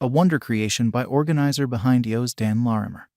a wonder creation by organizer behind EOS Dan Larimer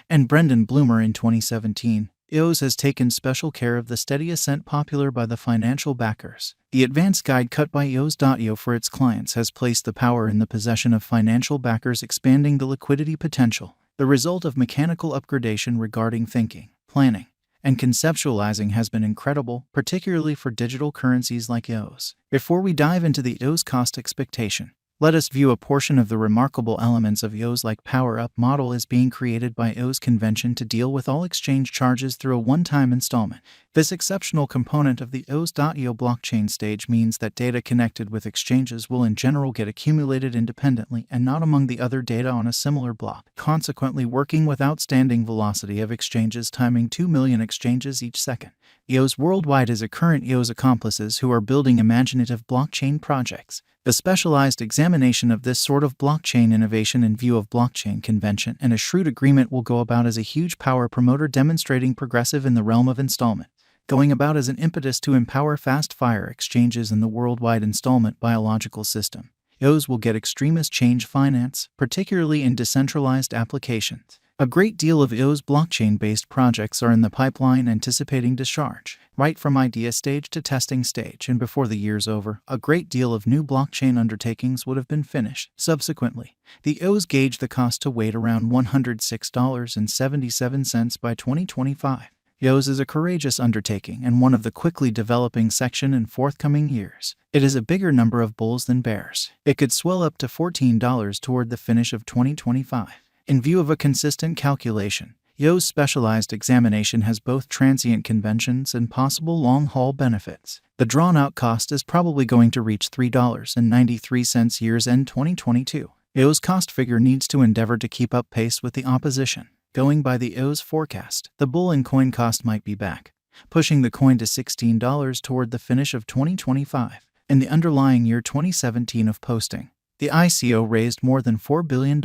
and Brendan Bloomer in 2017. EOS has taken special care of the steady ascent popular by the financial backers. The advanced guide cut by EOS.io for its clients has placed the power in the possession of financial backers, expanding the liquidity potential. The result of mechanical upgradation regarding thinking, planning, and conceptualizing has been incredible, particularly for digital currencies like EOS. Before we dive into the EOS cost expectation, let us view a portion of the remarkable elements of EOS. Like Power Up model is being created by EOS convention to deal with all exchange charges through a one-time installment. This exceptional component of the EOS.io blockchain stage means that data connected with exchanges will in general get accumulated independently and not among the other data on a similar block, consequently working with outstanding velocity of exchanges timing 2 million exchanges each second. EOS Worldwide is a current EOS accomplices who are building imaginative blockchain projects. The specialized examination of this sort of blockchain innovation in view of blockchain convention and a shrewd agreement will go about as a huge power promoter demonstrating progressive in the realm of installment, going about as an impetus to empower fast-fire exchanges in the worldwide installment biological system. EOS will get extremist change finance, particularly in decentralized applications. A great deal of EOS blockchain-based projects are in the pipeline anticipating discharge. Right from idea stage to testing stage, and before the year's over, a great deal of new blockchain undertakings would have been finished. Subsequently, the EOS gauge the cost to wait around $106.77 by 2025. EOS is a courageous undertaking and one of the quickly developing section in forthcoming years. It is a bigger number of bulls than bears. It could swell up to $14 toward the finish of 2025. In view of a consistent calculation, EOS specialized examination has both transient conventions and possible long-haul benefits. The drawn-out cost is probably going to reach $3.93 year's end 2022. EOS cost figure needs to endeavor to keep up pace with the opposition. Going by the EOS forecast, the bull in coin cost might be back, pushing the coin to $16 toward the finish of 2025. In the underlying year 2017 of posting, the ICO raised more than $4 billion.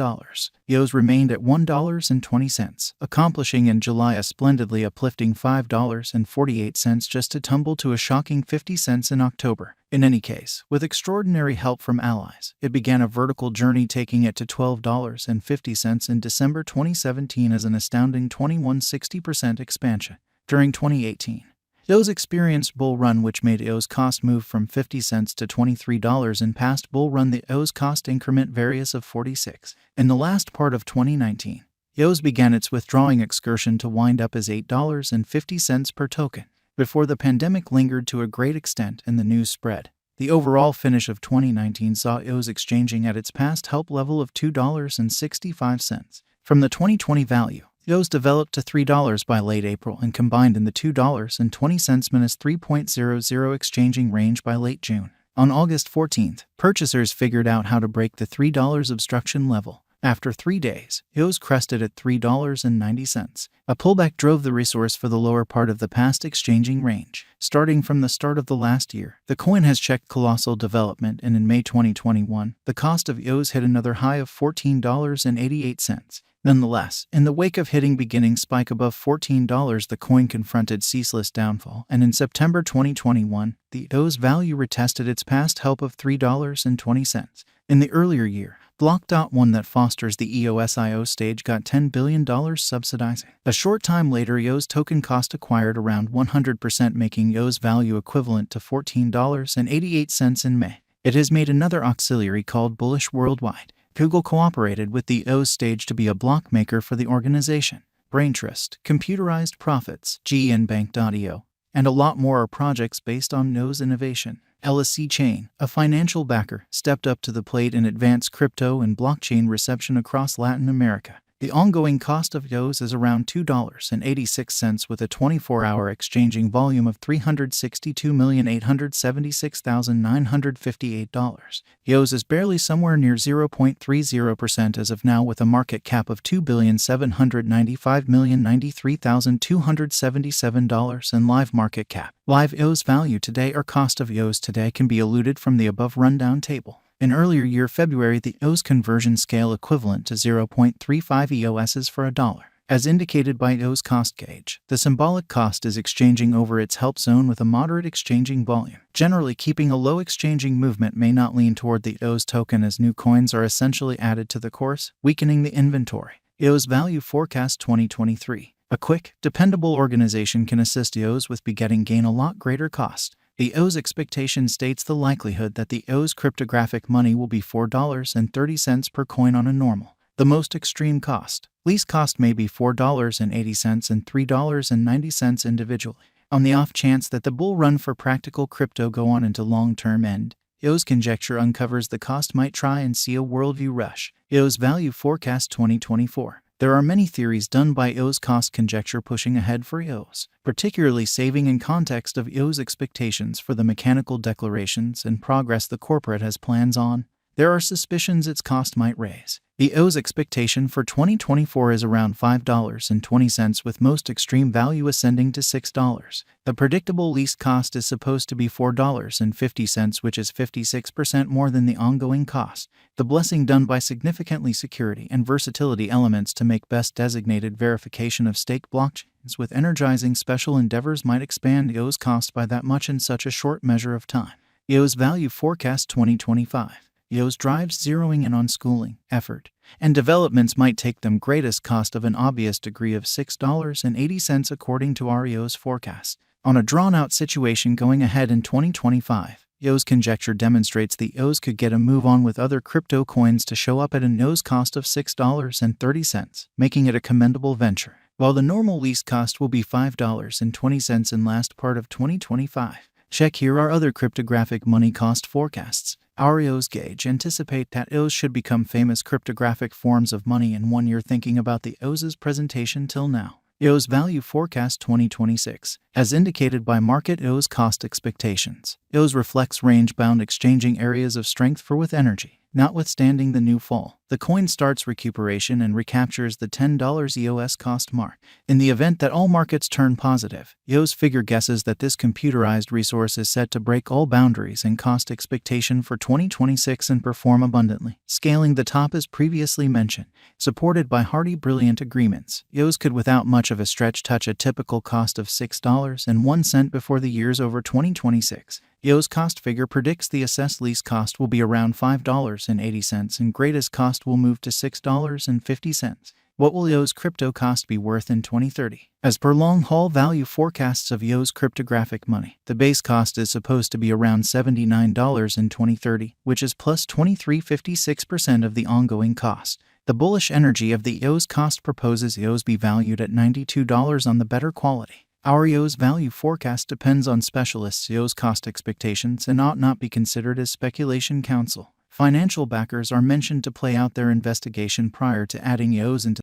EOS remained at $1.20, accomplishing in July a splendidly uplifting $5.48 just to tumble to a shocking 50 cents in October. In any case, with extraordinary help from allies, it began a vertical journey taking it to $12.50 in December 2017 as an astounding 2160% expansion. During 2018, EOS experienced bull run which made EOS cost move from 50 cents to $23 in past bull run. The EOS cost increment various of 46. In the last part of 2019, EOS began its withdrawing excursion to wind up as $8.50 per token. Before the pandemic lingered to a great extent and the news spread, the overall finish of 2019 saw EOS exchanging at its past help level of $2.65. From the 2020 value, EOS developed to $3 by late April and combined in the $2.20-3.00 exchanging range by late June. On August 14th, purchasers figured out how to break the $3 obstruction level. After 3 days, EOS crested at $3.90. A pullback drove the resource for the lower part of the past exchanging range. Starting from the start of the last year, the coin has checked colossal development, and in May 2021, the cost of EOS hit another high of $14.88. Nonetheless, in the wake of hitting beginning spike above $14, the coin confronted ceaseless downfall, and in September 2021, the EOS value retested its past help of $3.20. In the earlier year, Block.one that fosters the EOS.io stage got $10 billion subsidizing. A short time later, EOS token cost acquired around 100%, making EOS value equivalent to $14.88 in May. It has made another auxiliary called Bullish Worldwide. Google cooperated with the EOS stage to be a block maker for the organization. Braintrust, Computerized Profits, GenBank.io, and a lot more are projects based on EOS innovation. LSC Chain, a financial backer, stepped up to the plate in advanced crypto and blockchain reception across Latin America. The ongoing cost of EOS is around $2.86 with a 24-hour exchanging volume of $362,876,958. EOS is barely somewhere near 0.30% as of now, with a market cap of $2,795,093,277 and live market cap. Live EOS value today or cost of EOS today can be eluded from the above rundown table. In earlier year February, the EOS conversion scale equivalent to 0.35 EOSs for $1 As indicated by EOS cost gauge, the symbolic cost is exchanging over its help zone with a moderate exchanging volume. Generally, keeping a low exchanging movement may not lean toward the EOS token as new coins are essentially added to the course, weakening the inventory. EOS Value Forecast 2023. A quick, dependable organization can assist EOS with begetting gain a lot greater cost. The EOS expectation states the likelihood that the EOS cryptographic money will be $4.30 per coin on a normal, the most extreme cost. Lease cost may be $4.80 and $3.90 individually. On the off chance that the bull run for practical crypto go on into long-term end, EOS conjecture uncovers the cost might try and see a worldview rush. EOS Value Forecast 2024. There are many theories done by EOS cost conjecture pushing ahead for EOS, particularly saving in context of EOS expectations for the mechanical declarations and progress the corporate has plans on. There are suspicions its cost might raise. The EOS expectation for 2024 is around $5.20 with most extreme value ascending to $6. The predictable lease cost is supposed to be $4.50, which is 56% more than the ongoing cost. The blessing done by significantly security and versatility elements to make best designated verification of stake blockchains with energizing special endeavors might expand EOS cost by that much in such a short measure of time. EOS Value Forecast 2025. EOS drives zeroing in on schooling, effort, and developments might take them greatest cost of an obvious degree of $6.80 according to our EOS forecast. On a drawn-out situation going ahead in 2025, EOS conjecture demonstrates the EOS could get a move on with other crypto coins to show up at an EOS cost of $6.30, making it a commendable venture, while the normal lease cost will be $5.20 in last part of 2025. Check here our other cryptographic money cost forecasts. Our EOS gauge anticipate that EOS should become famous cryptographic forms of money in 1 year. Thinking about the EOS's presentation till now. EOS Value Forecast 2026. As indicated by market EOS cost expectations, EOS reflects range-bound exchanging areas of strength for with energy. Notwithstanding the new fall, the coin starts recuperation and recaptures the $10 EOS cost mark. In the event that all markets turn positive, EOS figure guesses that this computerized resource is set to break all boundaries and cost expectation for 2026 and perform abundantly. Scaling the top as previously mentioned, supported by hearty brilliant agreements, EOS could without much of a stretch touch a typical cost of $6.01 before the year's over 2026. EOS cost figure predicts the assessed lease cost will be around $5.80 and greatest cost will move to $6.50. What will EOS crypto cost be worth in 2030? As per long-haul value forecasts of EOS cryptographic money, the base cost is supposed to be around $79 in 2030, which is plus 23.56% of the ongoing cost. The bullish energy of the EOS cost proposes EOS be valued at $92 on the better quality. Our EOS value forecast depends on specialists' EOS cost expectations and ought not be considered as speculation counsel. Financial backers are mentioned to play out their investigation prior to adding EOS into